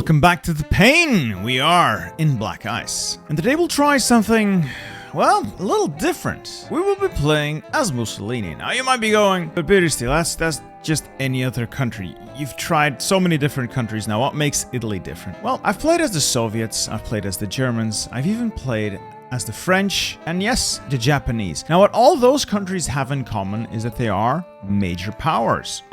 Welcome back to the pain. We are in Black Ice. And today we'll try something, well, a little different. We will be playing as Mussolini. Now you might be going, but seriously, that's just any other country. You've tried so many different countries now. What makes Italy different? Well, I've played as the Soviets, I've played as the Germans, I've even played as the French, and yes, the Japanese. Now what all those countries have in common is that they are major powers.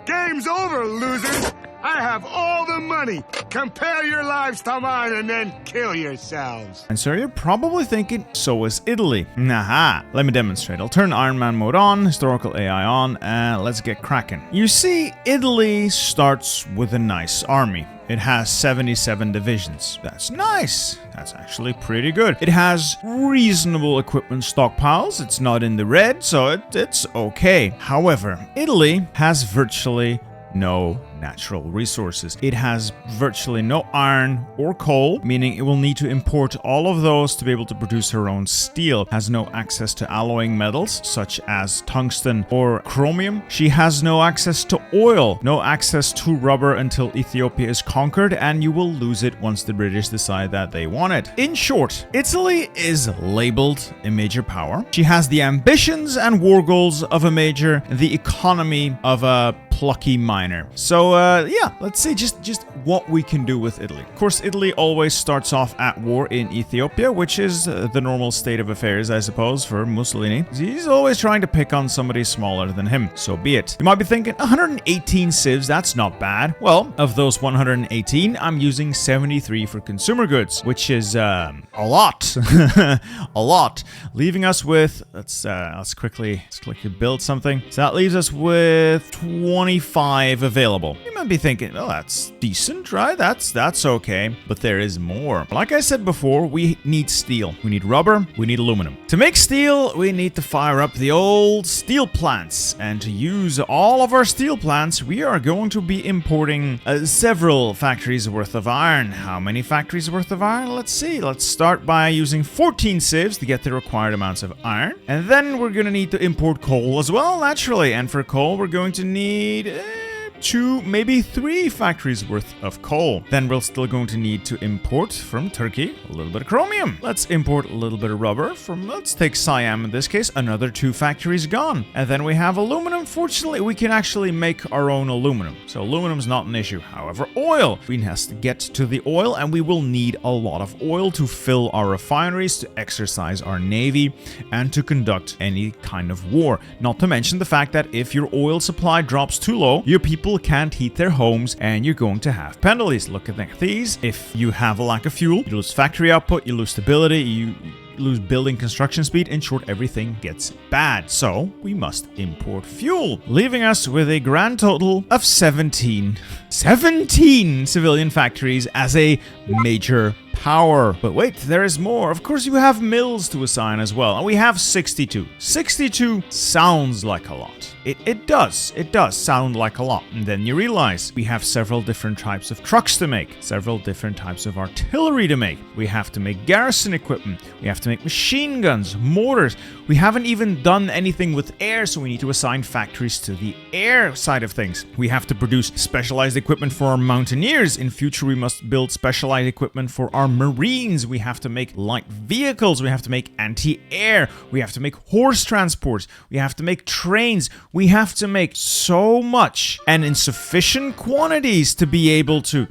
Game's over, losers! I have all the money! Compare your lives to mine and then kill yourselves! And so you're probably thinking, so is Italy. Nah, let me demonstrate. I'll turn Iron Man mode on, historical AI on, and let's get cracking. You see, Italy starts with a nice army. It has 77 divisions. That's nice. That's actually pretty good. It has reasonable equipment stockpiles. It's not in the red, so it's okay. However, Italy has virtually no natural resources. It has virtually no iron or coal, meaning it will need to import all of those to be able to produce her own steel. Has no access to alloying metals such as tungsten or chromium. She has no access to oil, no access to rubber until Ethiopia is conquered, and you will lose it once the British decide that they want it. In short, Italy is labeled a major power. She has the ambitions and war goals of a major, the economy of a plucky minor. So yeah, let's see just what we can do with Italy. Of course, Italy always starts off at war in Ethiopia, which is the normal state of affairs, I suppose, for Mussolini. He's always trying to pick on somebody smaller than him. So be it. You might be thinking, 118 civs, that's not bad. Well, of those 118, I'm using 73 for consumer goods, which is a lot. A lot. Leaving us with, let's quickly build something. So that leaves us with 25 available. You might be thinking, oh, that's decent, right? That's okay. But there is more. Like I said before, we need steel. We need rubber. We need aluminum. To make steel, we need to fire up the old steel plants. And to use all of our steel plants, we are going to be importing several factories worth of iron. How many factories worth of iron? Let's see. Let's start by using 14 civs to get the required amounts of iron. And then we're going to need to import coal as well, naturally. And for coal, we're going to need 2, maybe 3 factories worth of coal. Then we're still going to need to import from Turkey a little bit of chromium. Let's import a little bit of rubber from, let's take Siam in this case, another 2 factories gone. And then we have aluminum. Fortunately, we can actually make our own aluminum. So aluminum's not an issue. However, oil. We have to get to the oil, and we will need a lot of oil to fill our refineries, to exercise our navy, and to conduct any kind of war. Not to mention the fact that if your oil supply drops too low, your people can't heat their homes, and you're going to have penalties. Look at these. If you have a lack of fuel, you lose factory output, you lose stability, you lose building construction speed. In short, everything gets bad. So we must import fuel, leaving us with a grand total of 17 civilian factories as a major power. But wait, there is more. Of course, you have mills to assign as well. And we have 62. 62 sounds like a lot. It does sound like a lot. And then you realize we have several different types of trucks to make, several different types of artillery to make. We have to make garrison equipment. We have to make machine guns, mortars. We haven't even done anything with air, so we need to assign factories to the air side of things. We have to produce specialized equipment for our mountaineers. In future, we must build specialized equipment for our marines. We have to make light vehicles. We have to make anti-air. We have to make horse transports. We have to make trains. We have to make so much and in sufficient quantities to be able to,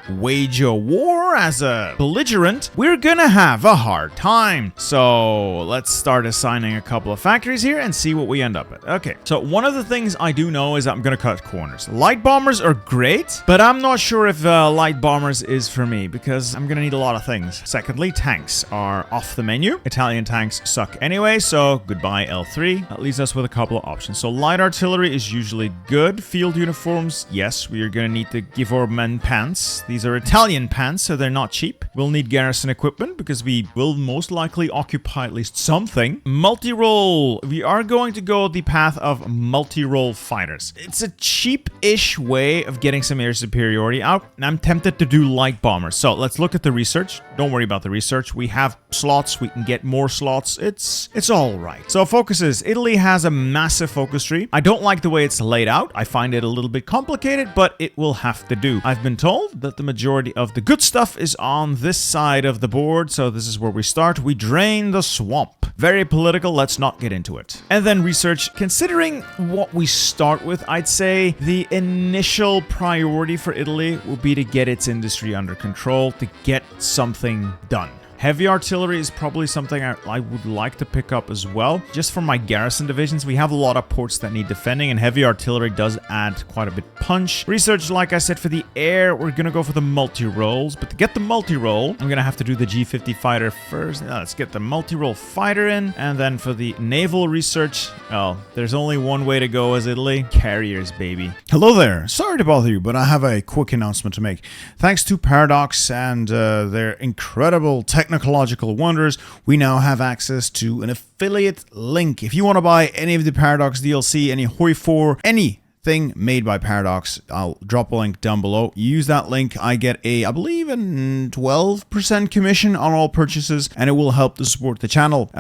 wage a war as a belligerent. We're gonna have a hard time. So let's start assigning a couple of factories here and see what we end up at. Okay, so one of the things I do know is that I'm gonna cut corners. Light bombers are great, but I'm not sure if light bombers is for me because I'm gonna need a lot of things. Secondly, tanks are off the menu. Italian tanks suck anyway, so goodbye L3. That leaves us with a couple of options. So light artillery is usually good. Field uniforms, yes, we are going to need to give our men pants. These are Italian pants, so they're not cheap. We'll need garrison equipment because we will most likely occupy at least something. Multi-role. We are going to go the path of multi-role fighters. It's a cheap-ish way of getting some air superiority out, and I'm tempted to do light bombers. So let's look at the research. research. Don't worry about the research. We have slots. We can get more slots. It's all right. So focuses. Italy has a massive focus tree. I don't like the way it's laid out. I find it a little bit complicated, but it will have to do. I've been told that the majority of the good stuff is on this side of the board. So this is where we start. We drain the swamp. Very political. Let's not get into it. And then research. Considering what we start with, I'd say the initial priority for Italy will be to get its industry under control, to get something done. Heavy artillery is probably something I would like to pick up as well. Just for my garrison divisions, we have a lot of ports that need defending, and heavy artillery does add quite a bit punch. Research, like I said, for the air, we're going to go for the multi-rolls. But to get the multi-roll, I'm going to have to do the G50 fighter first. Now, let's get the multi-roll fighter in. And then for the naval research, well, there's only one way to go as Italy. Carriers, baby. Hello there. Sorry to bother you, but I have a quick announcement to make. Thanks to Paradox and their incredible technological wonders, we now have access to an affiliate link. If you want to buy any of the Paradox DLC, any Hoi 4, anything made by Paradox, I'll drop a link down below. Use that link. I get I believe, a 12% commission on all purchases, and it will help to support the channel.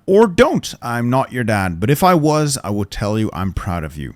Or don't. I'm not your dad, but if I was, I would tell you I'm proud of you.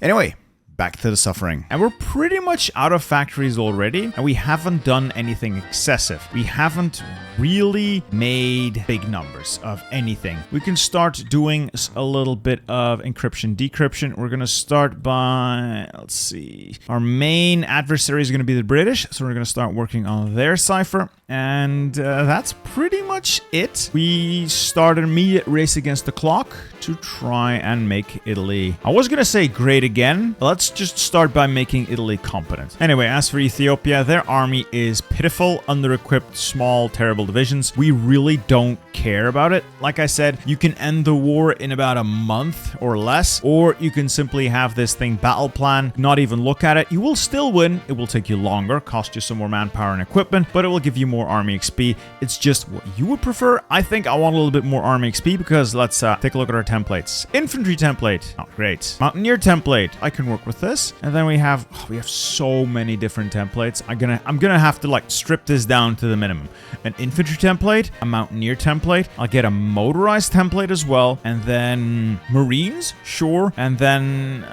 Anyway, back to the suffering. And we're pretty much out of factories already, and we haven't done anything excessive. We haven't really made big numbers of anything. We can start doing a little bit of encryption, decryption. We're going to start by, let's see, our main adversary is going to be the British, so we're going to start working on their cipher. And that's pretty much it. We start an immediate race against the clock to try and make Italy, I was going to say great again. Let's just start by making Italy competent. Anyway, as for Ethiopia, their army is pitiful, under-equipped, small, terrible divisions. We really don't care about it. Like I said, you can end the war in about a month or less, or you can simply have this thing battle plan, not even look at it. You will still win. It will take you longer, cost you some more manpower and equipment, but it will give you more army XP. It's just what you would prefer. I think I want a little bit more army XP because let's take a look at our templates. Infantry template. Oh, great. Mountaineer template. I can work with this. And then we have so many different templates. I'm gonna have to like strip this down to the minimum. An infantry template, a mountaineer template. I'll get a motorized template as well, and then marines, sure, and then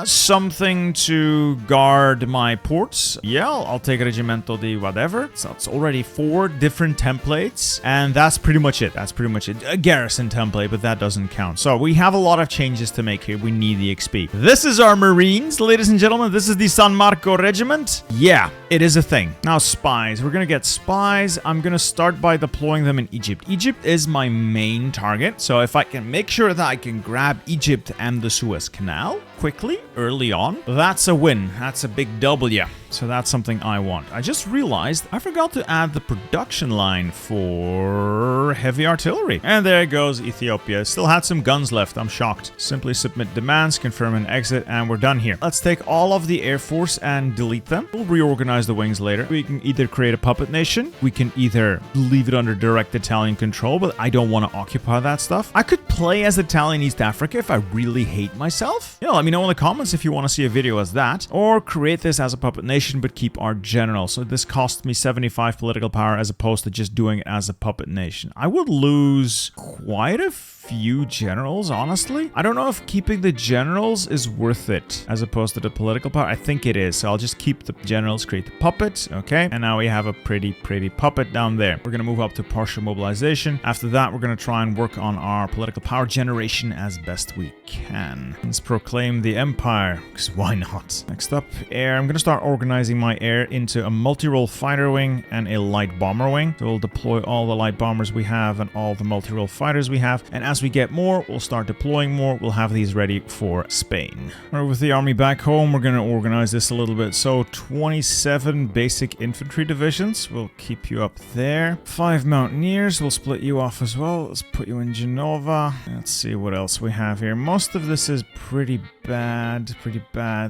something to guard my ports. Yeah, I'll take a regimento di whatever. So it's already 4 different templates, and that's pretty much it. That's pretty much it. A garrison template, but that doesn't count. So we have a lot of changes to make here. We need the XP. This is our marines, ladies and gentlemen. This is the San Marco regiment. Yeah, it is a thing. Now spies. We're gonna get spies. I'm gonna start by deploying them in Egypt. Egypt is my main target, so if I can make sure that I can grab Egypt and the Suez Canal quickly, early on, that's a win. That's a big W. So that's something I want. I just realized I forgot to add the production line for heavy artillery. And there goes Ethiopia. Still had some guns left. I'm shocked. Simply submit demands, confirm and exit, and we're done here. Let's take all of the Air Force and delete them. We'll reorganize the wings later. We can either create a puppet nation. We can either leave it under direct Italian control, but I don't want to occupy that stuff. I could play as Italian East Africa if I really hate myself. You know, let me know in the comments if you want to see a video as that, or create this as a puppet nation but keep our general. So this cost me 75 political power as opposed to just doing it as a puppet nation. I would lose quite a few generals, honestly. I don't know if keeping the generals is worth it as opposed to the political power. I think it is. So I'll just keep the generals, create the puppet. Okay. And now we have a pretty puppet down there. We're going to move up to partial mobilization. After that, we're going to try and work on our political power generation as best we can. Let's proclaim the empire, because why not? Next up, air. I'm going to start organizing my air into a multi-role fighter wing and a light bomber wing. So we'll deploy all the light bombers we have and all the multi-role fighters we have. And as we get more, we'll start deploying more. We'll have these ready for Spain. All right, with the army back home, we're going to organize this a little bit. So 27 basic infantry divisions. We'll keep you up there. 5 mountaineers. We'll split you off as well. Let's put you in Genova. Let's see what else we have here. Most of this is pretty bad.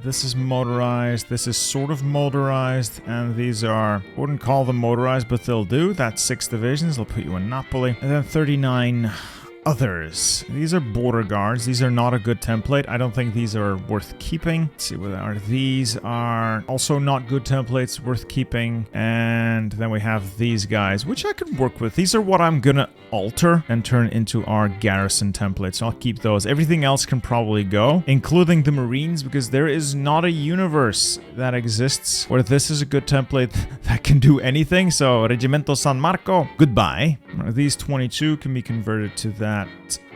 This is motorized. This is sort of motorized. And these are, I wouldn't call them motorized, but they'll do. That's 6 divisions. I'll put you in Napoli. And then 39 others. These are border guards. These are not a good template. I don't think these are worth keeping. Let's see what are these. Are also not good templates, worth keeping. And then we have these guys, which I could work with. These are what I'm gonna alter and turn into our garrison templates. So I'll keep those. Everything else can probably go, including the Marines, because there is not a universe that exists where this is a good template that can do anything. So Regimento San Marco, goodbye. These 22 can be converted to that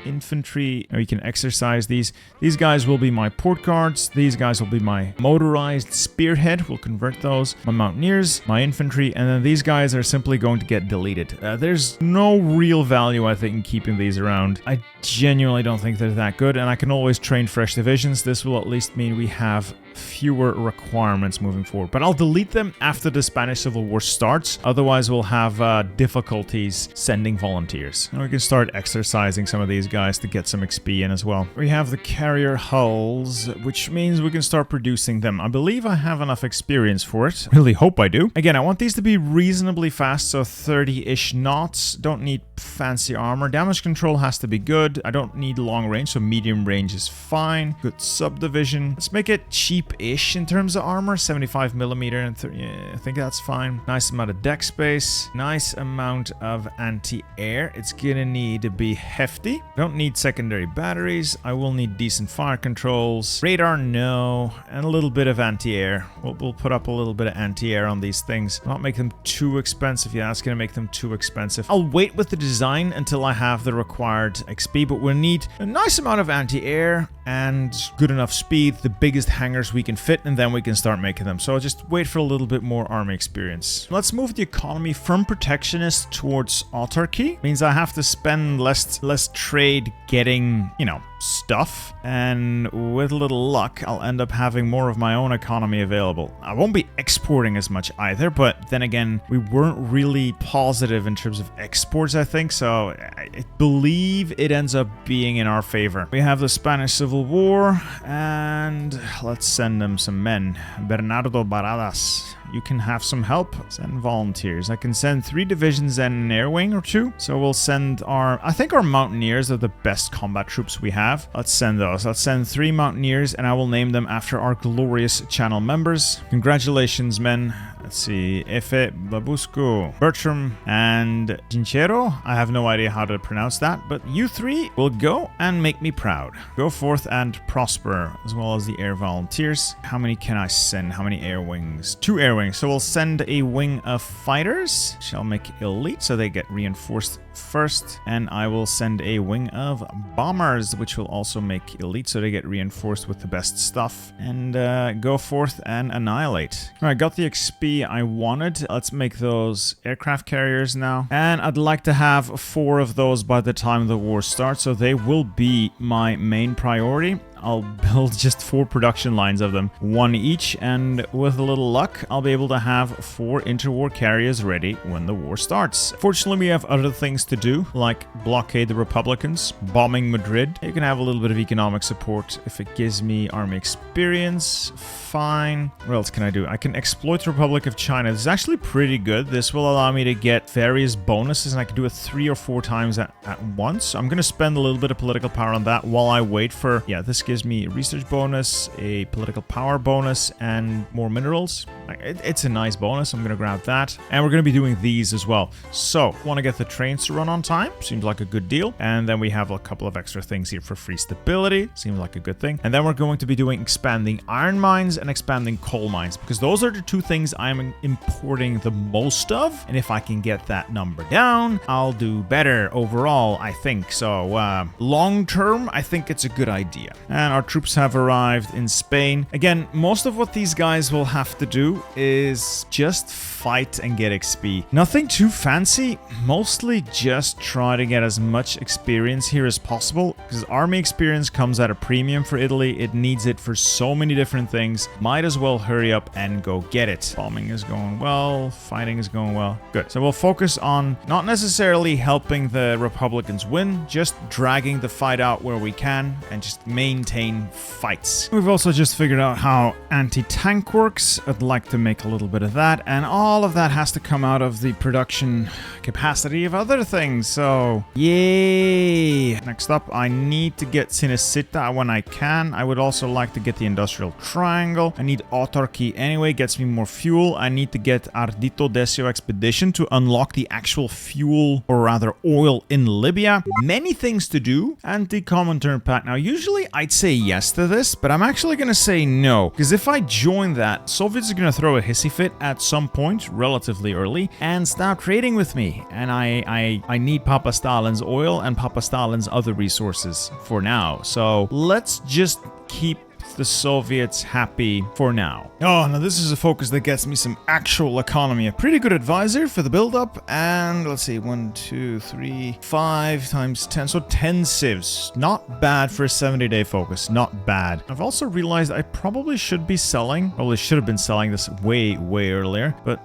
infantry. We can exercise these. These guys will be my port guards. These guys will be my motorized spearhead. We'll convert those. My mountaineers, my infantry, and then these guys are simply going to get deleted. There's no real value, I think, in keeping these around. I genuinely don't think they're that good, and I can always train fresh divisions. This will at least mean we have fewer requirements moving forward. But I'll delete them after the Spanish Civil War starts. Otherwise, we'll have difficulties sending volunteers. And we can start exercising some of these guys to get some XP in as well. We have the carrier hulls, which means we can start producing them. I believe I have enough experience for it. Really hope I do. Again, I want these to be reasonably fast, so 30-ish knots. Don't need fancy armor. Damage control has to be good. I don't need long range, so medium range is fine. Good subdivision. Let's make it cheap-ish in terms of armor. 75 millimeter and 30. Yeah, I think that's fine. Nice amount of deck space. Nice amount of anti-air. It's gonna need to be hefty. Don't need secondary batteries. I will need decent fire controls. Radar, no. And a little bit of anti-air. We'll put up a little bit of anti-air on these things. Not make them too expensive. Yeah, that's gonna make them too expensive. I'll wait with the design until I have the required XP, but we'll need a nice amount of anti-air and good enough speed, the biggest hangars we can fit, and then we can start making them. So I'll just wait for a little bit more army experience. Let's move the economy from protectionist towards autarky. Means I have to spend less trade getting, you know, stuff, and with a little luck I'll end up having more of my own economy available. I won't be exporting as much either, but then again, we weren't really positive in terms of exports, I think, so I believe it ends up being in our favor. We have the Spanish Civil War, and let's send them some men. Bernardo Baradas, you can have some help. Send volunteers. I can send 3 divisions and an air wing or 2. So we'll send I think our mountaineers are the best combat troops we have. Let's send those. Let's send 3 mountaineers, and I will name them after our glorious channel members. Congratulations, men. Let's see. Efe, Babusco, Bertram, and Ginchero. I have no idea how to pronounce that, but you 3 will go and make me proud. Go forth and prosper, as well as the air volunteers. How many can I send? How many air wings? 2 air wings. So we'll send a wing of fighters. Shall make elite, so they get reinforced first. And I will send a wing of bombers, which will also make elite, so they get reinforced with the best stuff. And go forth and annihilate. All right, got the XP I wanted. Let's make those aircraft carriers now. And I'd like to have 4 of those by the time the war starts, so they will be my main priority. I'll build just 4 production lines of them, 1 each, and with a little luck, I'll be able to have 4 interwar carriers ready when the war starts. Fortunately, we have other things to do, like blockade the Republicans, bombing Madrid. You can have a little bit of economic support if it gives me army experience. Fine. What else can I do? I can exploit the Republic of China. This is actually pretty good. This will allow me to get various bonuses, and I can do it 3 or 4 times at once. I'm going to spend a little bit of political power on that while I wait for, yeah, this gives me a research bonus, a political power bonus, and more minerals. It's a nice bonus. I'm going to grab that. And we're going to be doing these as well. So, want to get the trains to run on time. Seems like a good deal. And then we have a couple of extra things here for free stability. Seems like a good thing. And then we're going to be doing expanding iron mines and expanding coal mines, because those are the 2 things I'm importing the most of. And if I can get that number down, I'll do better overall, I think. So, long term, I think it's a good idea. And our troops have arrived in Spain. Again, most of what these guys will have to do is just fight and get XP. Nothing too fancy, mostly just try to get as much experience here as possible, because army experience comes at a premium for Italy. It needs it for so many different things. Might as well hurry up and go get it. Bombing is going well, fighting is going well. Good. So we'll focus on not necessarily helping the Republicans win, just dragging the fight out where we can and just maintaining maintain fights. We've also just figured out how anti-tank works. I'd like to make a little bit of that, and all of that has to come out of the production capacity of other things, so yay! Next up, I need to get Cinecittà when I can. I would also like to get the Industrial Triangle. I need autarky anyway, gets me more fuel. I need to get Ardito Desio Expedition to unlock the actual fuel, or rather oil, in Libya. Many things to do. Anti-Comintern Pact. Now, usually I'd say yes to this, but I'm actually going to say no, because if I join that, Soviets are going to throw a hissy fit at some point, relatively early, and stop trading with me. And I need Papa Stalin's oil and Papa Stalin's other resources for now. So let's just keep the Soviets happy for now. Oh, now this is a focus that gets me some actual economy. A pretty good advisor for the build-up, and let's see, 1, 2, 3, 5 times 10, so 10 civs. Not bad for a 70-day focus, not bad. I've also realized I probably should be selling, probably should have been selling this way earlier, but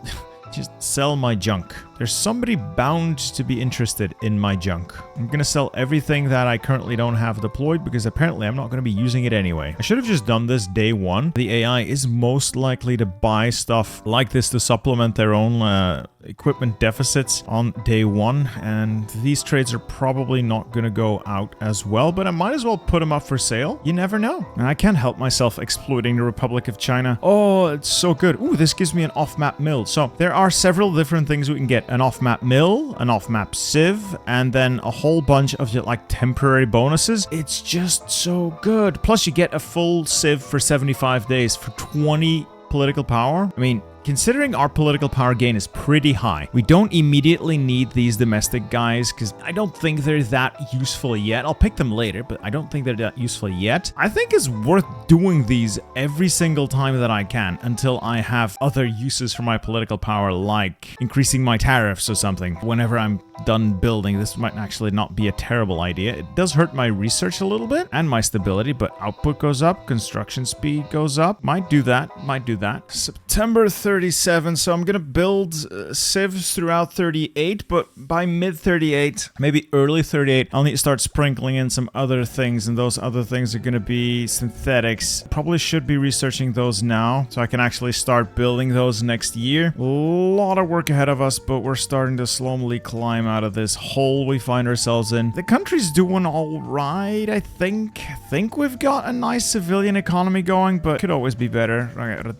just sell my junk. There's somebody bound to be interested in my junk. I'm gonna sell everything that I currently don't have deployed because apparently I'm not gonna be using it anyway. I should have just done this day one. The AI is most likely to buy stuff like this to supplement their own equipment deficits on day one, and these trades are probably not gonna go out as well, but I might as well put them up for sale. You never know. And I can't help myself exploiting the Republic of China. Oh, it's so good. Ooh, this gives me an off-map mill. So there are several different things we can get. An off-map mill, an off-map civ, and then a whole bunch of like temporary bonuses. It's just so good. Plus you get a full civ for 75 days for 20 political power. I mean, considering our political power gain is pretty high, we don't immediately need these domestic guys because I don't think they're that useful yet. I'll pick them later, but I don't think they're that useful yet. I think it's worth doing these every single time that I can until I have other uses for my political power, like increasing my tariffs or something. Whenever I'm done building, this might actually not be a terrible idea. It does hurt my research a little bit and my stability, but output goes up, construction speed goes up. Might do that. September 37, so I'm gonna build civs throughout 38, but by mid 38, maybe early 38, I'll need to start sprinkling in some other things, and those other things are gonna be synthetics. Probably should be researching those now, so I can actually start building those next year. A lot of work ahead of us, but we're starting to slowly climb out of this hole we find ourselves in. The country's doing all right, I think. We've got a nice civilian economy going, but could always be better.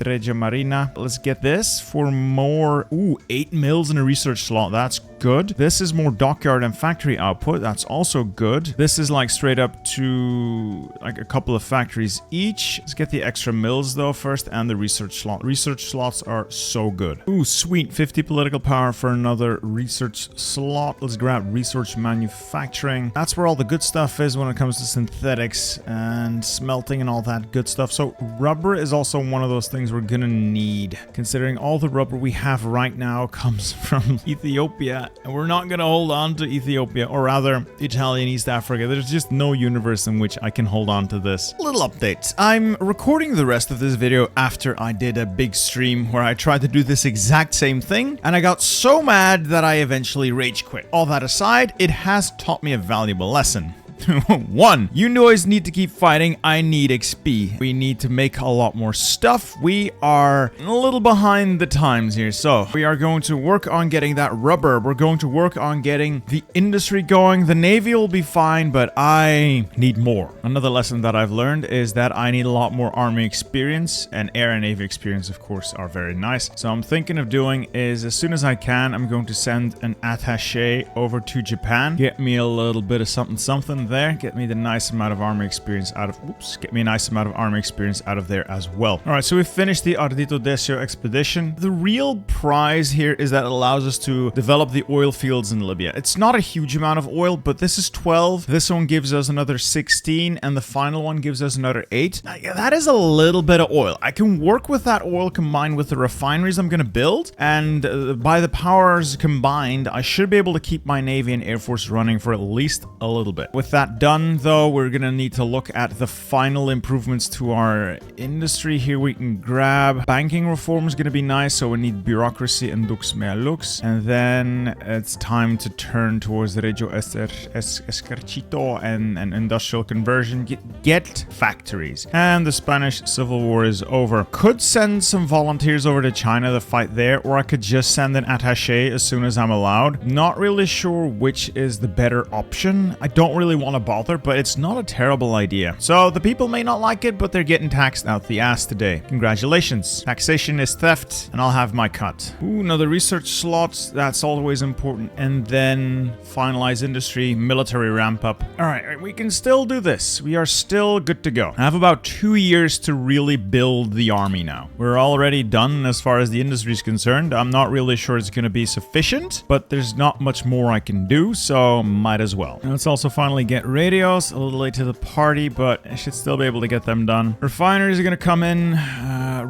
Regia Marina. Let's get this for more. Ooh, 8 mills in a research slot. That's good. This is more dockyard and factory output. That's also good. This is like straight up to like a couple of factories each. Let's get the extra mills though first, and the research slot. Research slots are so good. Ooh, sweet. 50 political power for another research slot. Let's grab research manufacturing. That's where all the good stuff is when it comes to synthetics and smelting and all that good stuff. So rubber is also one of those things we're gonna need, considering all the rubber we have right now comes from Ethiopia, and we're not gonna hold on to Ethiopia, or rather Italian East Africa. There's just no universe in which I can hold on to this. Little update. I'm recording the rest of this video after I did a big stream where I tried to do this exact same thing, and I got so mad that I eventually rage quit. All that aside, it has taught me a valuable lesson. 1. You boys need to keep fighting. I need XP. We need to make a lot more stuff. We are a little behind the times here. So we are going to work on getting that rubber. We're going to work on getting the industry going. The Navy will be fine, but I need more. Another lesson that I've learned is that I need a lot more army experience, and air and navy experience, of course, are very nice. So I'm thinking of doing is, as soon as I can, I'm going to send an attaché over to Japan. Get me a little bit of something there. Get me the nice amount of army experience out of... Get me a nice amount of army experience out of there as well. Alright, so we finished the Ardito Desio expedition. The real prize here is that it allows us to develop the oil fields in Libya. It's not a huge amount of oil, but this is 12. This one gives us another 16, and the final one gives us another 8. That is a little bit of oil. I can work with that oil combined with the refineries I'm going to build, and by the powers combined, I should be able to keep my Navy and Air Force running for at least a little bit. With that that done, though, we're gonna need to look at the final improvements to our industry. Here we can grab banking reform is gonna be nice, so we need bureaucracy and lux mehr lux. And then it's time to turn towards the Regio Escarcito and industrial conversion. Get factories. And the Spanish Civil War is over. Could send some volunteers over to China to fight there, or I could just send an attaché as soon as I'm allowed. Not really sure which is the better option. I don't really want to bother, but it's not a terrible idea. So the people may not like it, but they're getting taxed out the ass today. Congratulations. Taxation is theft, and I'll have my cut. Ooh, another research slot. That's always important. And then finalize industry, military ramp up. All right, we can still do this. We are still good to go. I have about 2 years to really build the army now. We're already done as far as the industry is concerned. I'm not really sure it's going to be sufficient, but there's not much more I can do, so might as well. And let's also finally get radios. A little late to the party, but I should still be able to get them done. Refineries are going to come in.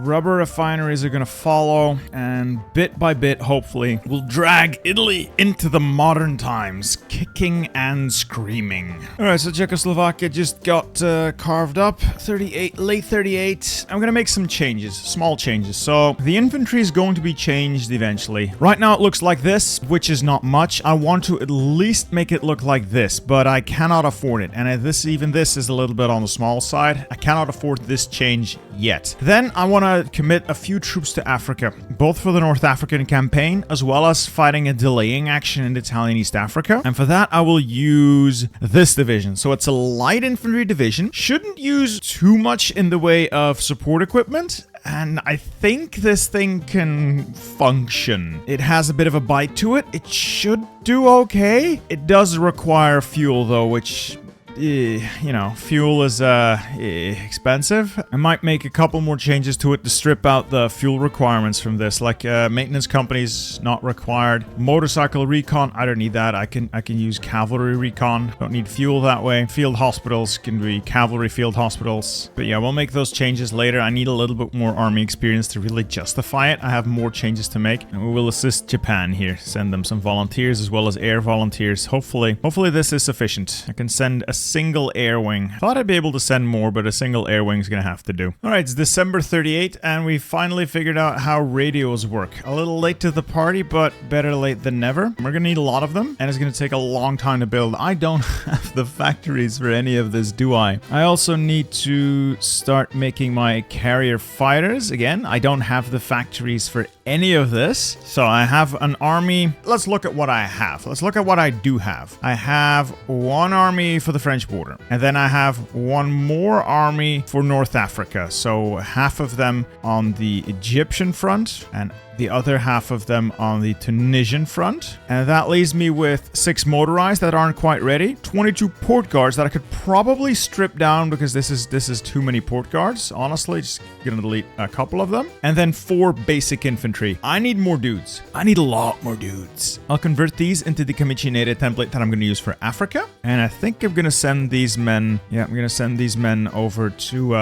Rubber refineries are going to follow, and bit by bit, hopefully, we'll drag Italy into the modern times, kicking and screaming. All right, so Czechoslovakia just got carved up. 38, late 38. I'm going to make some changes, small changes. So the infantry is going to be changed eventually. Right now it looks like this, which is not much. I want to at least make it look like this, but I cannot afford it. And even this is a little bit on the small side. I cannot afford this change yet. Then I want to commit a few troops to Africa, both for the North African campaign, as well as fighting a delaying action in Italian East Africa. And for that, I will use this division. So it's a light infantry division. Shouldn't use too much in the way of support equipment. And I think this thing can function. It has a bit of a bite to it. It should do okay. It does require fuel, though, which... you know, fuel is expensive. I might make a couple more changes to it to strip out the fuel requirements from this, like maintenance companies not required. Motorcycle recon, I don't need that. I can use cavalry recon. Don't need fuel that way. Field hospitals can be cavalry field hospitals. But yeah, we'll make those changes later. I need a little bit more army experience to really justify it. I have more changes to make, and we will assist Japan here. Send them some volunteers as well as air volunteers. Hopefully this is sufficient. I can send a single air wing. Thought I'd be able to send more, but a single air wing is gonna have to do. All right, it's December 38, and we finally figured out how radios work. A little late to the party, but better late than never. We're gonna need a lot of them, and it's gonna take a long time to build. I don't have the factories for any of this, do I? I also need to start making my carrier fighters. Again, I don't have the factories for any of this. So I have an army. Let's look at what I have. Let's look at what I do have. I have one army for the French border, and then I have one more army for North Africa. So half of them on the Egyptian front and the other half of them on the Tunisian front. And that leaves me with 6 motorized that aren't quite ready, 22 port guards that I could probably strip down because this is too many port guards. Honestly, just gonna delete a couple of them. And then 4 basic infantry. I need more dudes. I need a lot more dudes. I'll convert these into the Camicinere template that I'm gonna use for Africa. And I think I'm gonna send these men, I'm gonna send these men over to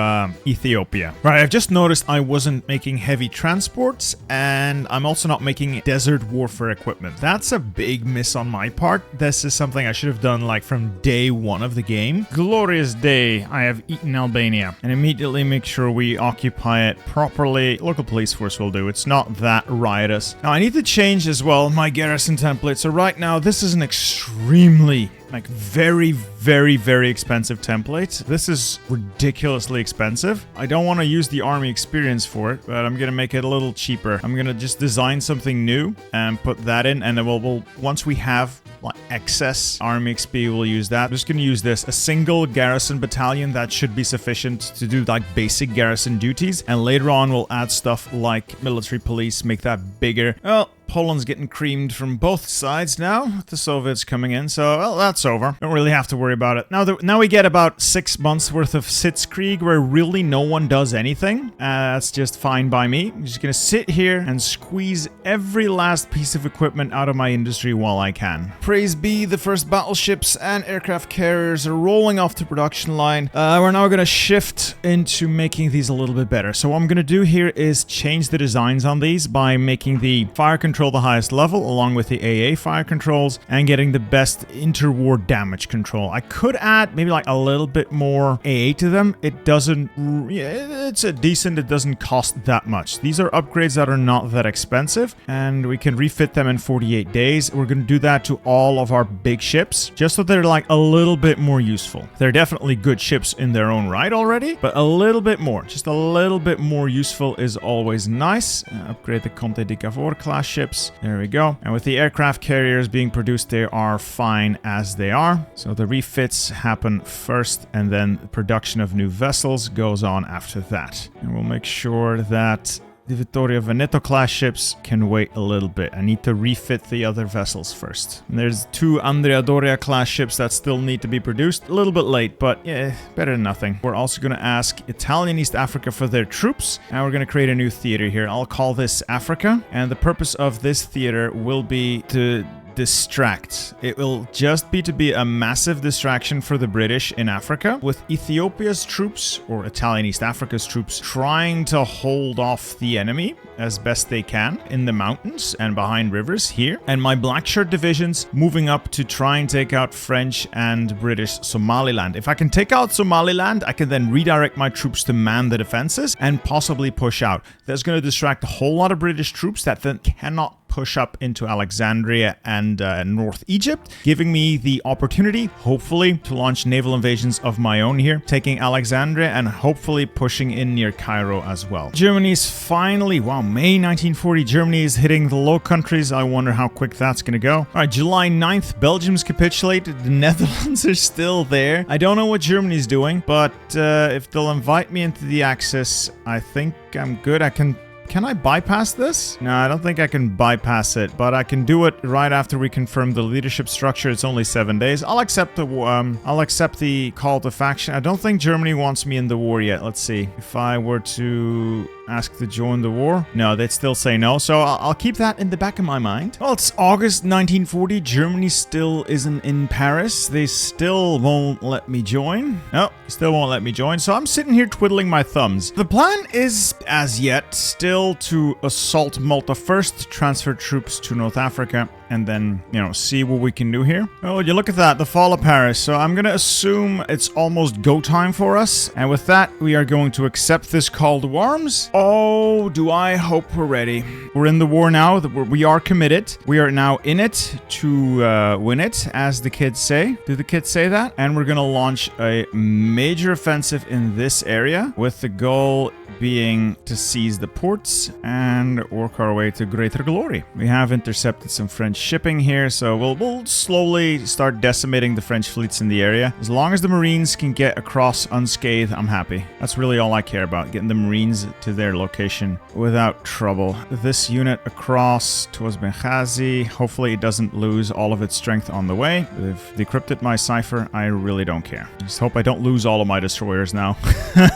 Ethiopia. Right, I've just noticed I wasn't making heavy transports, and I'm also not making desert warfare equipment. That's a big miss on my part. This is something I should have done like from day 1 of the game. Glorious day. I have eaten Albania. And immediately make sure we occupy it properly. Local police force will do. It's not that riotous. Now I need to change as well my garrison template. So right now this is an extremely very, very, very expensive template. This is ridiculously expensive. I don't want to use the army experience for it, but I'm gonna make it a little cheaper. I'm gonna just design something new and put that in, and then we'll once we have like excess army XP, we'll use that. I'm just gonna use this, a single garrison battalion. That should be sufficient to do like basic garrison duties, and later on we'll add stuff like military police, make that bigger. Well, Poland's getting creamed from both sides now, with the Soviets coming in, so, well, that's over. Don't really have to worry about it. Now we get about 6 months worth of Sitzkrieg, where really no one does anything. That's just fine by me. I'm just gonna sit here and squeeze every last piece of equipment out of my industry while I can. Praise be, the first battleships and aircraft carriers are rolling off the production line. We're now gonna shift into making these a little bit better. So what I'm gonna do here is change the designs on these by making the fire control control the highest level, along with the AA fire controls, and getting the best interwar damage control. I could add maybe like a little bit more AA to them. It doesn't, it's a decent, it doesn't cost that much. These are upgrades that are not that expensive, and we can refit them in 48 days. We're going to do that to all of our big ships, just so they're like a little bit more useful. They're definitely good ships in their own right already, but a little bit more, just a little bit more useful is always nice. Upgrade the Conte de Cavour class ships. There we go. And with the aircraft carriers being produced, they are fine as they are. So the refits happen first, and then the production of new vessels goes on after that. And we'll make sure that the Vittorio Veneto class ships can wait a little bit. I need to refit the other vessels first. And there's 2 Andrea Doria class ships that still need to be produced. A little bit late, but yeah, better than nothing. We're also going to ask Italian East Africa for their troops. And we're going to create a new theater here. I'll call this Africa. And the purpose of this theater will be to distract. It will just be to be a massive distraction for the British in Africa, with Ethiopia's troops, or Italian East Africa's troops, trying to hold off the enemy as best they can in the mountains and behind rivers here, and my black shirt divisions moving up to try and take out French and British Somaliland. If I can take out Somaliland, I can then redirect my troops to man the defenses and possibly push out. That's going to distract a whole lot of British troops that then cannot push up into Alexandria and North Egypt, giving me the opportunity, hopefully, to launch naval invasions of my own here, taking Alexandria and hopefully pushing in near Cairo as well. Germany's finally, wow, May 1940, Germany is hitting the Low Countries. I wonder how quick that's going to go. All right, July 9th, Belgium's capitulated. The Netherlands are still there. I don't know what Germany's doing, but if they'll invite me into the Axis, I think I'm good. Can I bypass this? No, I don't think I can bypass it, but I can do it right after we confirm the leadership structure. It's only 7 days. I'll accept the call to faction. I don't think Germany wants me in the war yet. Let's see. If I were to ask to join the war, no, they'd still say no. So I'll keep that in the back of my mind. Well, it's August 1940. Germany still isn't in Paris. They still won't let me join. No, still won't let me join. So I'm sitting here twiddling my thumbs. The plan is, as yet, still to assault Malta first, transfer troops to North Africa, and then, see what we can do here. Oh, you look at that, the fall of Paris. So I'm going to assume it's almost go time for us. And with that, we are going to accept this call to arms. Oh, do I hope we're ready. We're in the war now. We are committed. We are now in it to win it, as the kids say. Do the kids say that? And we're going to launch a major offensive in this area, with the goal being to seize the ports and work our way to greater glory. We have intercepted some French shipping here, so we'll slowly start decimating the French fleets in the area. As long as the Marines can get across unscathed, I'm happy. That's really all I care about, getting the Marines to their location without trouble. This unit across towards Benghazi, hopefully it doesn't lose all of its strength on the way. They've decrypted my cipher. I really don't care. Just hope I don't lose all of my destroyers now.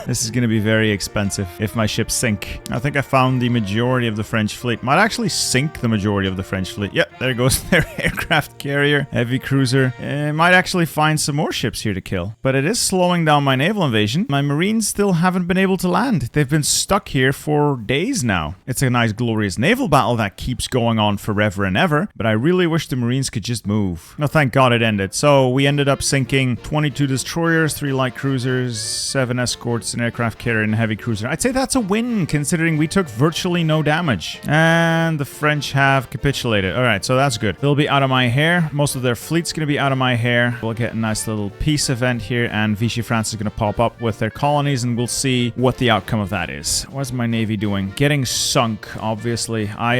This is going to be very expensive if my ships sink. I think I found the majority of the French fleet. Might actually sink the majority of the French fleet. Yep, there goes their aircraft carrier, heavy cruiser. Might actually find some more ships here to kill. But it is slowing down my naval invasion. My Marines still haven't been able to land. They've been stuck here for days now. It's a nice, glorious naval battle that keeps going on forever and ever, but I really wish the Marines could just move. No, thank God it ended. So we ended up sinking 22 destroyers, 3 light cruisers, 7 escorts, an aircraft carrier, and a heavy cruiser. I'd say that's a win, considering we took virtually no damage. And the French have capitulated. All right, so that's good. They'll be out of my hair. Most of their fleet's going to be out of my hair. We'll get a nice little peace event here, and Vichy France is going to pop up with their colonies, and we'll see what the outcome of that is. What's my navy doing? Getting sunk, obviously. I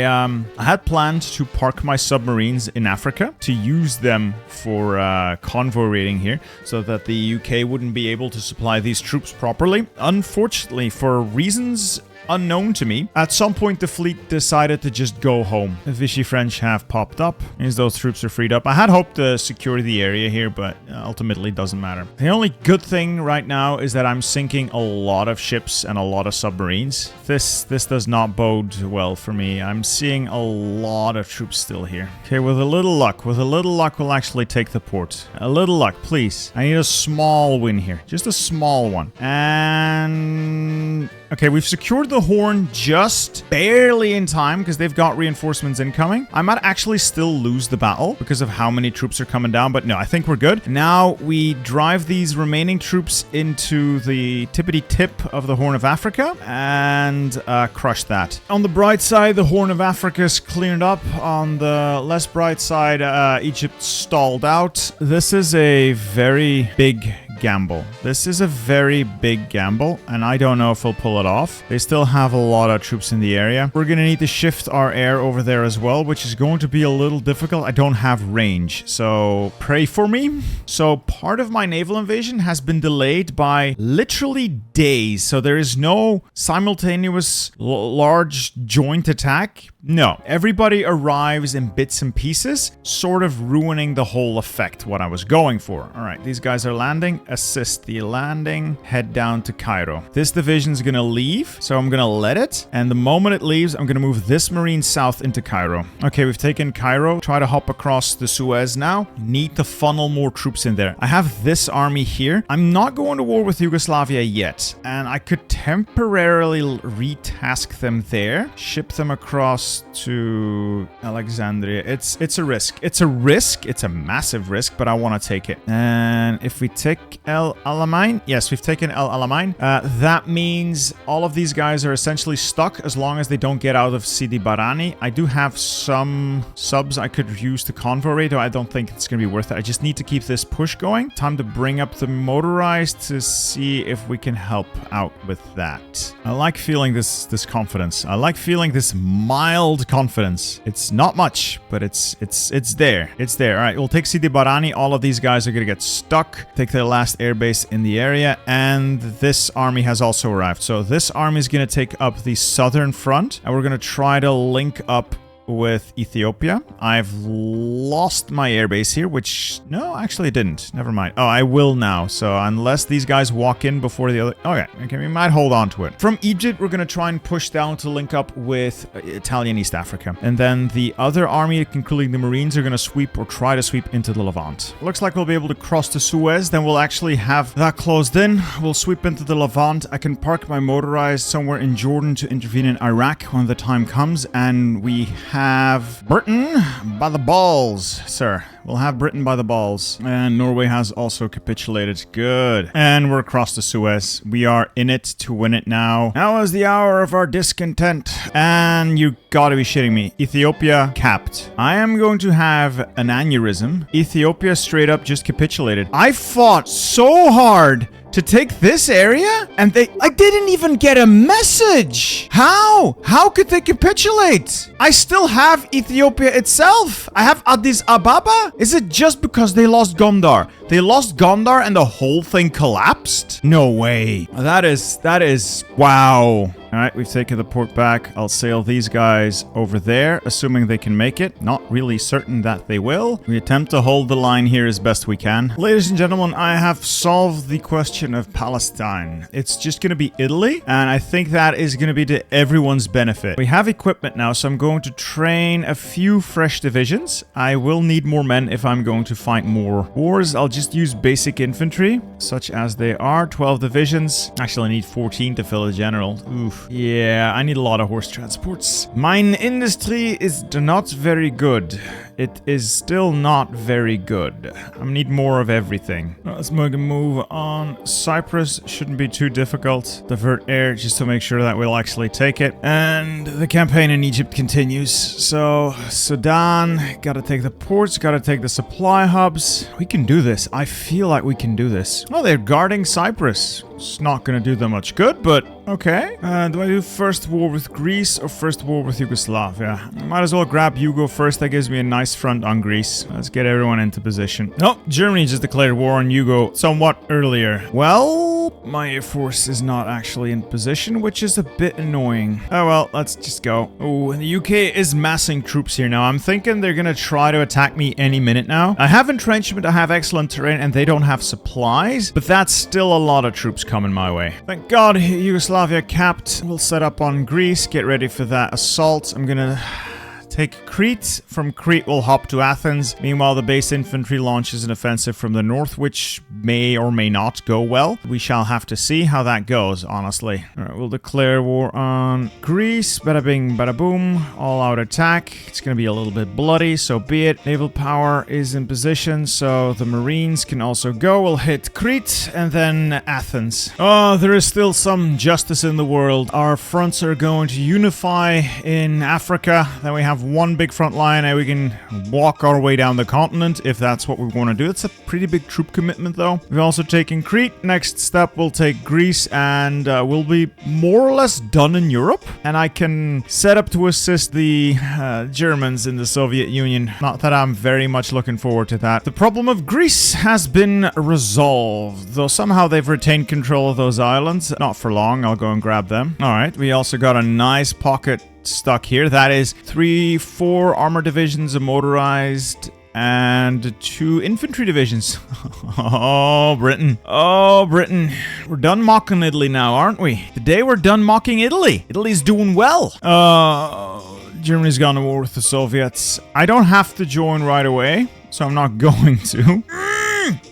had planned to park my submarines in Africa to use them for convoy raiding here, so that the UK wouldn't be able to supply these troops properly. Unfortunately, for reasons unknown to me, at some point the fleet decided to just go home. The Vichy French have popped up as those troops are freed up. I had hoped to secure the area here, but ultimately it doesn't matter. The only good thing right now is that I'm sinking a lot of ships and a lot of submarines. This does not bode well for me. I'm seeing a lot of troops still here. Okay, with a little luck, we'll actually take the port. A little luck, please. I need a small win here, just a small one. And Okay, we've secured the Horn just barely in time because they've got reinforcements incoming. I might actually still lose the battle because of how many troops are coming down, but no, I think we're good. Now we drive these remaining troops into the tippity-tip of the Horn of Africa and crush that. On the bright side, the Horn of Africa is cleared up. On the less bright side, Egypt stalled out. This is a very big gamble. This is a very big gamble, and I don't know if we'll pull it off. They still have a lot of troops in the area. We're gonna need to shift our air over there as well, which is going to be a little difficult. I don't have range, so pray for me. So part of my naval invasion has been delayed by literally days, so there is no simultaneous large joint attack. No, everybody arrives in bits and pieces, sort of ruining the whole effect, what I was going for. All right, these guys are landing. Assist the landing. Head down to Cairo. This division's gonna leave, so I'm gonna let it. And the moment it leaves, I'm gonna move this marine south into Cairo. Okay, we've taken Cairo. Try to hop across the Suez now. Need to funnel more troops in there. I have this army here. I'm not going to war with Yugoslavia yet, and I could temporarily retask them there. Ship them across to Alexandria. It's a risk. It's a risk. It's a massive risk, but I want to take it. And if we take El Alamein, yes, we've taken El Alamein. That means all of these guys are essentially stuck as long as they don't get out of Sidi Barani. I do have some subs I could use to convoy raid, though I don't think it's going to be worth it. I just need to keep this push going. Time to bring up the motorized to see if we can help out with that. I like feeling this confidence. I like feeling this mild confidence. It's not much, but it's there. It's there. All right, we'll take Sidi Barani. All of these guys are going to get stuck. Take their last airbase in the area, and this army has also arrived. So this army is going to take up the southern front, and we're going to try to link up with Ethiopia. I've lost my airbase here, which... No, actually I didn't. Never mind. Oh, I will now. So unless these guys walk in before the other... Okay, we might hold on to it. From Egypt, we're going to try and push down to link up with Italian East Africa. And then the other army, including the Marines, are going to sweep or try to sweep into the Levant. Looks like we'll be able to cross the Suez. Then we'll actually have that closed in. We'll sweep into the Levant. I can park my motorized somewhere in Jordan to intervene in Iraq when the time comes. And we have Britain by the balls, sir. We'll have Britain by the balls. And Norway has also capitulated. Good. And we're across the Suez. We are in it to win it now. Now is the hour of our discontent. And you gotta be shitting me. Ethiopia capped. I am going to have an aneurysm. Ethiopia straight up just capitulated. I fought so hard to take this area, and I didn't even get a message. How could they capitulate? I still have Ethiopia itself. I have Addis Ababa. Is it just because they lost Gondar? They lost Gondar and the whole thing collapsed? No way. That is wow. All right, we've taken the port back. I'll sail these guys over there, assuming they can make it. Not really certain that they will. We attempt to hold the line here as best we can. Ladies and gentlemen, I have solved the question of Palestine. It's just going to be Italy, and I think that is going to be to everyone's benefit. We have equipment now, so I'm going to train a few fresh divisions. I will need more men if I'm going to fight more wars. I'll just use basic infantry, such as they are. 12 divisions. Actually, I need 14 to fill a general. Oof. Yeah, I need a lot of horse transports. Mine industry is not very good. It is still not very good. I need more of everything. Let's make a move on. Cyprus shouldn't be too difficult. Divert air just to make sure that we'll actually take it. And the campaign in Egypt continues. So, Sudan, gotta take the ports, gotta take the supply hubs. We can do this. I feel like we can do this. Oh, they're guarding Cyprus. It's not gonna do them much good, but okay. Do I do first war with Greece or first war with Yugoslavia? I might as well grab Yugo first. That gives me a nice front on Greece. Let's get everyone into position. Oh, Germany just declared war on Yugo somewhat earlier. Well, my air force is not actually in position, which is a bit annoying. Oh well, let's just go. Oh, and the UK is massing troops here now. I'm thinking they're gonna try to attack me any minute now. I have entrenchment, I have excellent terrain, and they don't have supplies, but that's still a lot of troops coming my way. Thank God Yugoslavia capped. We'll set up on Greece, get ready for that assault. I'm gonna take Crete. From Crete, we'll hop to Athens. Meanwhile, the base infantry launches an offensive from the north, which may or may not go well. We shall have to see how that goes, honestly. All right, we'll declare war on Greece. Bada bing, bada boom. All out attack. It's going to be a little bit bloody, so be it. Naval power is in position, so the Marines can also go. We'll hit Crete and then Athens. Oh, there is still some justice in the world. Our fronts are going to unify in Africa. Then we have one big front line and we can walk our way down the continent if that's what we want to do. It's a pretty big troop commitment though. We've also taken Crete. Next step, we'll take Greece and we'll be more or less done in Europe. And I can set up to assist the Germans in the Soviet Union. Not that I'm very much looking forward to that. The problem of Greece has been resolved, though somehow they've retained control of those islands. Not for long. I'll go and grab them. All right, we also got a nice pocket stuck here. That is 4 armor divisions, a motorized, and 2 infantry divisions. Oh, Britain. Oh, Britain. We're done mocking Italy now, aren't we? Today we're done mocking Italy. Italy's doing well. Germany's gone to war with the Soviets. I don't have to join right away, so I'm not going to.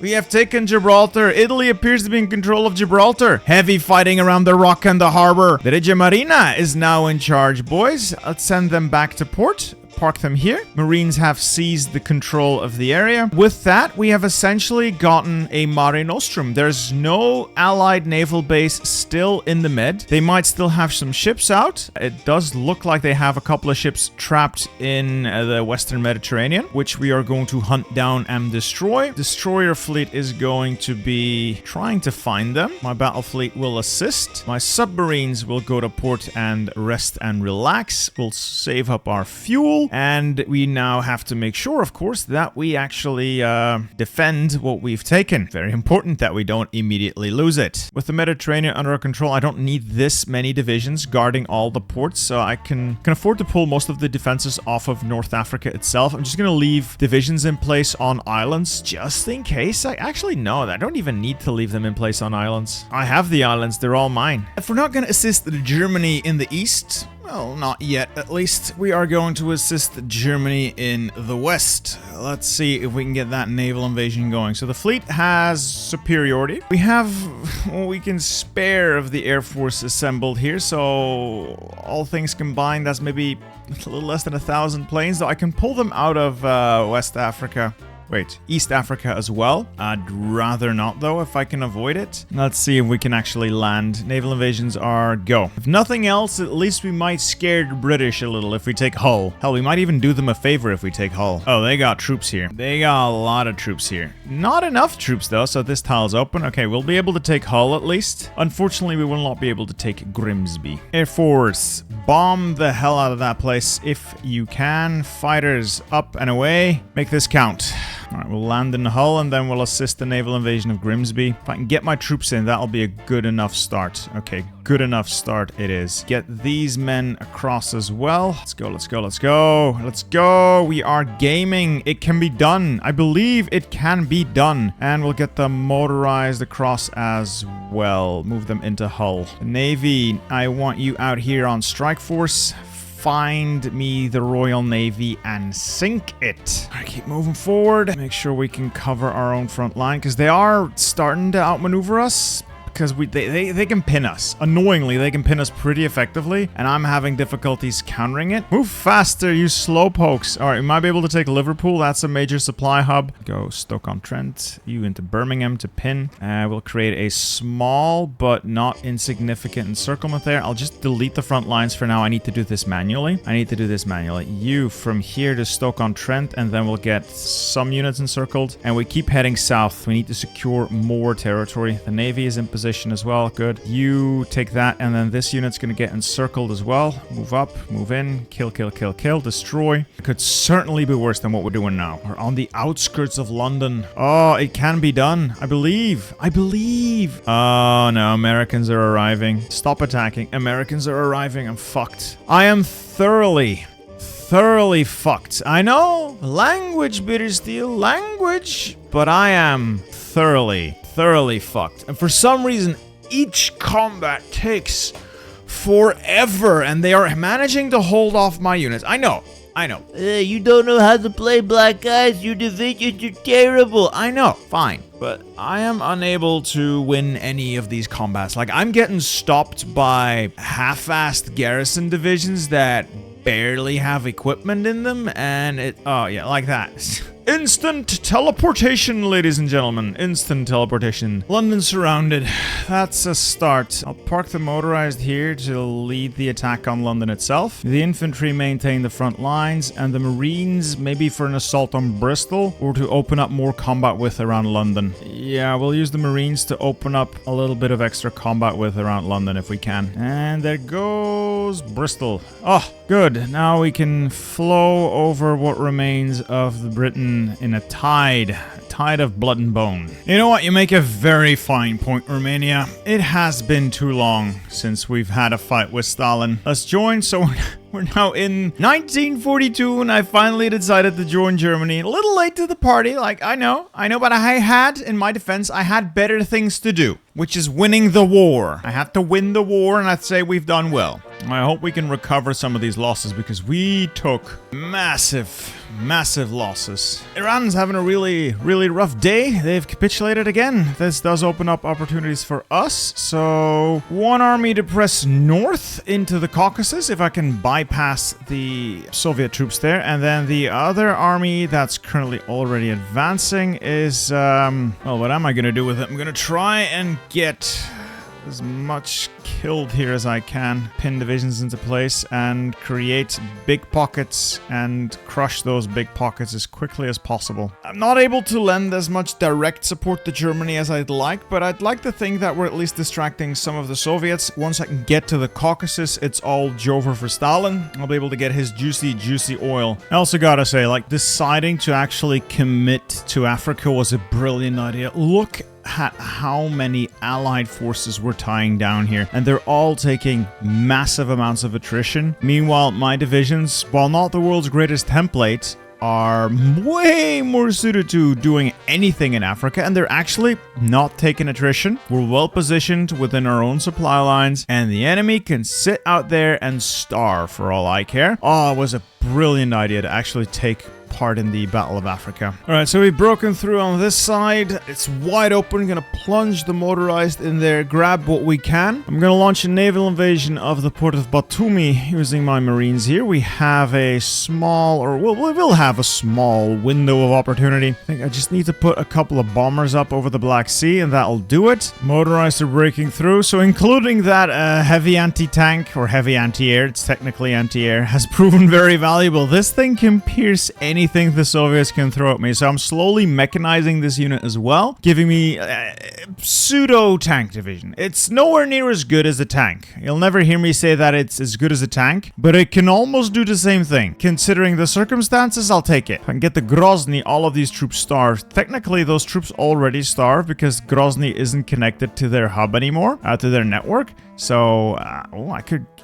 We have taken Gibraltar. Italy appears to be in control of Gibraltar. Heavy fighting around the rock and the harbor. The Regia Marina is now in charge, boys. Let's send them back to port. Park them here. Marines have seized the control of the area. With that, we have essentially gotten a Mare Nostrum. There's no allied naval base still in the Med. They might still have some ships out. It does look like they have a couple of ships trapped in the Western Mediterranean, which we are going to hunt down and destroy. Destroyer fleet is going to be trying to find them. My battle fleet will assist. My submarines will go to port and rest and relax. We'll save up our fuel. And we now have to make sure, of course, that we actually defend what we've taken. Very important that we don't immediately lose it. With the Mediterranean under our control, I don't need this many divisions guarding all the ports, so I can afford to pull most of the defenses off of North Africa itself. I'm just going to leave divisions in place on islands just in case. No, I don't even need to leave them in place on islands. I have the islands. They're all mine. If we're not going to assist Germany in the east... Well, not yet, at least. We are going to assist Germany in the west. Let's see if we can get that naval invasion going. So the fleet has superiority. We have what we can spare of the Air Force assembled here. So all things combined, that's maybe a little less than 1,000 planes. Though I can pull them out of West Africa. Wait, East Africa as well? I'd rather not, though, if I can avoid it. Let's see if we can actually land. Naval invasions are go. If nothing else, at least we might scare the British a little if we take Hull. Hell, we might even do them a favor if we take Hull. Oh, they got troops here. They got a lot of troops here. Not enough troops, though, so this tile's open. Okay, we'll be able to take Hull at least. Unfortunately, we will not be able to take Grimsby. Air Force, bomb the hell out of that place if you can. Fighters up and away. Make this count. Alright, we'll land in Hull and then we'll assist the naval invasion of Grimsby. If I can get my troops in, that'll be a good enough start. Okay, good enough start it is. Get these men across as well. Let's go, let's go, let's go. Let's go. We are gaming. It can be done. I believe it can be done. And we'll get them motorized across as well. Move them into Hull. Navy, I want you out here on strike force. Find me the Royal Navy and sink it. All right, keep moving forward. Make sure we can cover our own front line because they are starting to outmaneuver us. Because they can pin us. Annoyingly, they can pin us pretty effectively, and I'm having difficulties countering it. Move faster, you slowpokes. All right, we might be able to take Liverpool. That's a major supply hub. Go Stoke-on-Trent. You into Birmingham to pin. We'll create a small but not insignificant encirclement there. I'll just delete the front lines for now. I need to do this manually. You from here to Stoke-on-Trent, and then we'll get some units encircled. And we keep heading south. We need to secure more territory. The Navy is in position as well. Good. You take that, and then this unit's going to get encircled as well. Move up, move in, kill, kill, kill, kill, destroy. It could certainly be worse than what we're doing now. We're on the outskirts of London. Oh, it can be done. I believe. Oh, no. Americans are arriving. Stop attacking. Americans are arriving. I'm fucked. I am thoroughly fucked. I know. Language, Bittersteel. Language. But I am thoroughly fucked. And for some reason, each combat takes forever, and they are managing to hold off my units. I know I know. You don't know how to play, black guys. Your divisions are terrible. I know. Fine. But I am unable to win any of these combats. Like, I'm getting stopped by half-assed garrison divisions that barely have equipment in them, and oh yeah, like that. Instant teleportation, ladies and gentlemen. Instant teleportation. London surrounded. That's a start. I'll park the motorized here to lead the attack on London itself. The infantry maintain the front lines, and the marines maybe for an assault on Bristol or to open up more combat with around London. Yeah, we'll use the marines to open up a little bit of extra combat with around London if we can. And there goes Bristol. Oh, good. Now we can flow over what remains of the Britain in a tide of blood and bone. You know what? You make a very fine point, Romania. It has been too long since we've had a fight with Stalin. Let's join. So we're now in 1942, and I finally decided to join Germany. A little late to the party, like, I know, but I had, in my defense, I had better things to do, which is winning the war. I had to win the war, and I'd say we've done well. I hope we can recover some of these losses, because we took massive losses. Iran's having a really rough day. They've capitulated again. This does open up opportunities for us. So, one army to press north into the Caucasus, if I can bypass the Soviet troops there. And then the other army that's currently already advancing is, well, what am I going to do with it? I'm going to try and get as much killed here as I can, pin divisions into place, and create big pockets and crush those big pockets as quickly as possible. I'm not able to lend as much direct support to Germany as I'd like, but I'd like to think that we're at least distracting some of the Soviets. Once I can get to the Caucasus, it's all Jover for Stalin. I'll be able to get his juicy oil. I also gotta say, like, deciding to actually commit to Africa was a brilliant idea. Look at how many allied forces we're tying down here, and they're all taking massive amounts of attrition. Meanwhile, my divisions, while not the world's greatest template, are way more suited to doing anything in Africa, and they're actually not taking attrition. We're well positioned within our own supply lines, and the enemy can sit out there and starve for all I care. Oh, it was a brilliant idea to actually take part in the Battle of Africa. Alright, so we've broken through on this side. It's wide open. Gonna plunge the motorized in there, grab what we can. I'm gonna launch a naval invasion of the port of Batumi using my marines here. We have a small, or we'll have a small window of opportunity. I think I just need to put a couple of bombers up over the Black Sea, and that'll do it. Motorized are breaking through, so including that heavy anti-tank, or heavy anti-air, it's technically anti-air, has proven very valuable. This thing can pierce anything the Soviets can throw at me, so I'm slowly mechanizing this unit as well, giving me pseudo tank division. It's nowhere near as good as a tank. You'll never hear me say that it's as good as a tank, but it can almost do the same thing. Considering the circumstances, I'll take it. If I can get the Grozny, all of these troops starved. Technically, those troops already starved because Grozny isn't connected to their hub anymore, to their network. So,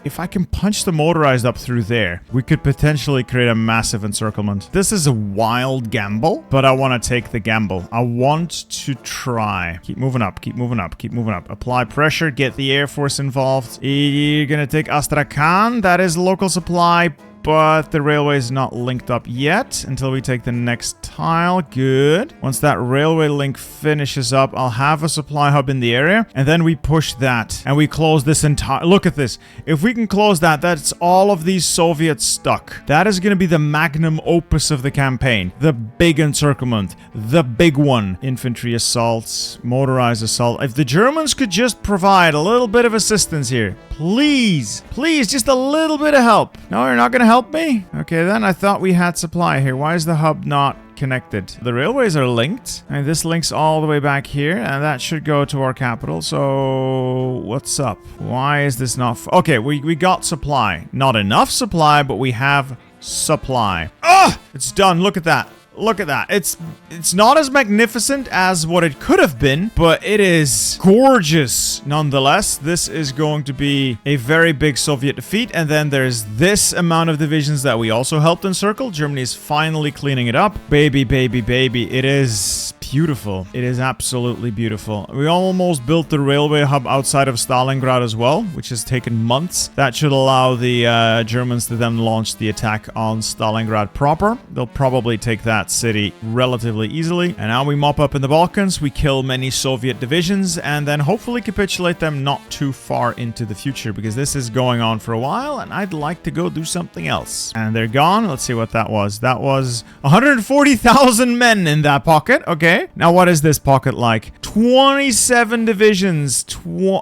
if I can punch the motorized up through there, we could potentially create a massive encirclement. This is a wild gamble, but I want to take the gamble. I want to try. Keep moving up, keep moving up, keep moving up. Apply pressure, get the Air Force involved. You're gonna take Astrakhan. That is local supply, but the railway is not linked up yet until we take the next tile. Good. Once that railway link finishes up, I'll have a supply hub in the area, and then we push that, and we close this entire... Look at this. If we can close that, that's all of these Soviets stuck. That is going to be the magnum opus of the campaign. The big encirclement. The big one. Infantry assaults, motorized assault. If the Germans could just provide a little bit of assistance here. Please, just a little bit of help. No, you're not going to help me? Okay, then I thought we had supply here. Why is the hub not connected? The railways are linked, and this links all the way back here, and that should go to our capital. So what's up? Why is this not... Okay, we got supply. Not enough supply, but we have supply. Ah! It's done. Look at that. Look at that. It's not as magnificent as what it could have been, but it is gorgeous nonetheless. This is going to be a very big Soviet defeat, and then there's this amount of divisions that we also helped encircle. Germany is finally cleaning it up. Baby. It is beautiful. It is absolutely beautiful. We almost built the railway hub outside of Stalingrad as well, which has taken months. That should allow the Germans to then launch the attack on Stalingrad proper. They'll probably take that city relatively easily. And now we mop up in the Balkans, we kill many Soviet divisions, and then hopefully capitulate them not too far into the future, because this is going on for a while, and I'd like to go do something else. And they're gone. Let's see what that was. That was 140,000 men in that pocket. Okay. Now what is this pocket like? 27 divisions.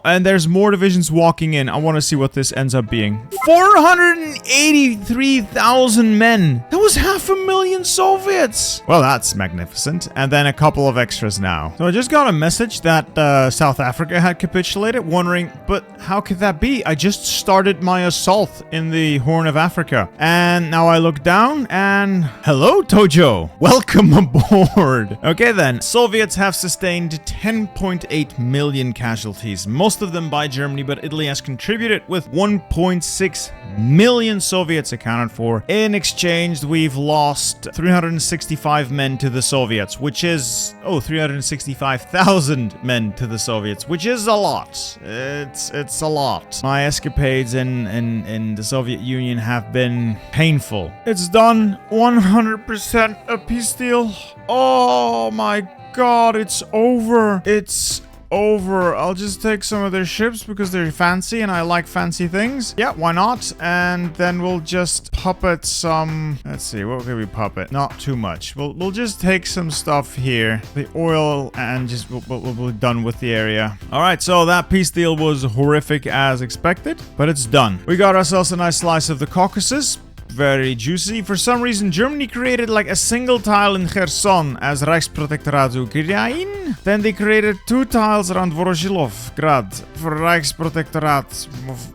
And there's more divisions walking in. I want to see what this ends up being. 483,000 men. That was 500,000 Soviets. Well, that's magnificent. And then a couple of extras now. So I just got a message that South Africa had capitulated, wondering, but how could that be? I just started my assault in the Horn of Africa. And now I look down and hello, Tojo. Welcome aboard. Okay then, Soviets have sustained 10.8 million casualties, most of them by Germany, but Italy has contributed with 1.6 million Soviets accounted for. In exchange, we've lost 365 men to the Soviets, which is 365,000 men to the Soviets, which is a lot. It's a lot. My escapades in the Soviet Union have been painful. It's done. 100% a peace deal. Oh my God, it's over. It's over. I'll just take some of their ships because they're fancy and I like fancy things. Yeah, why not? And then we'll just puppet some. Let's see, what can we puppet? Not too much. We'll just take some stuff here, the oil, and just we'll be done with the area. All right, so that peace deal was horrific as expected, but it's done. We got ourselves a nice slice of the Caucasus. Very juicy. For some reason, Germany created like a single tile in Kherson as Reichsprotektorat Ukraine. Then they created 2 tiles around Voroshilovgrad for Reichsprotektorat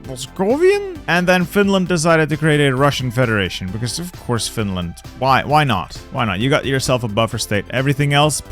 Moscovian. And then Finland decided to create a Russian Federation because, of course, Finland. Why not? Why not? You got yourself a buffer state. Everything else.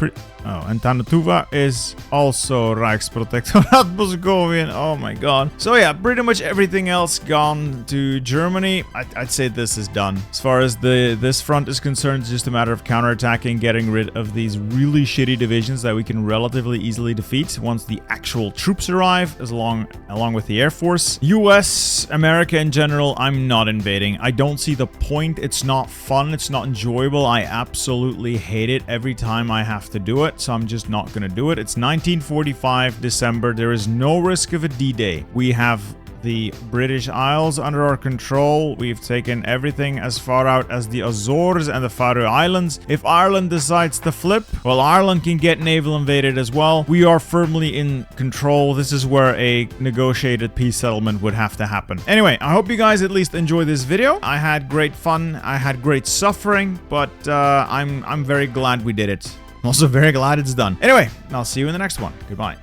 And Tanatuva is also Reichsprotektorat Moscovian. Oh my God. So yeah, pretty much everything else gone to Germany. I'd say this is done. As far as this front is concerned, it's just a matter of counterattacking, getting rid of these really shitty divisions that we can relatively easily defeat once the actual troops arrive, along with the Air Force. US, America in general, I'm not invading. I don't see the point. It's not fun. It's not enjoyable. I absolutely hate it every time I have to do it. So I'm just not gonna do it. It's 1945 December. There is no risk of a D-Day. We have the British Isles under our control. We've taken everything as far out as the Azores and the Faroe Islands. If Ireland decides to flip, well, Ireland can get naval invaded as well. We are firmly in control. This is where a negotiated peace settlement would have to happen. Anyway, I hope you guys at least enjoyed this video. I had great fun. I had great suffering, but I'm very glad we did it. I'm also very glad it's done. Anyway, I'll see you in the next one. Goodbye.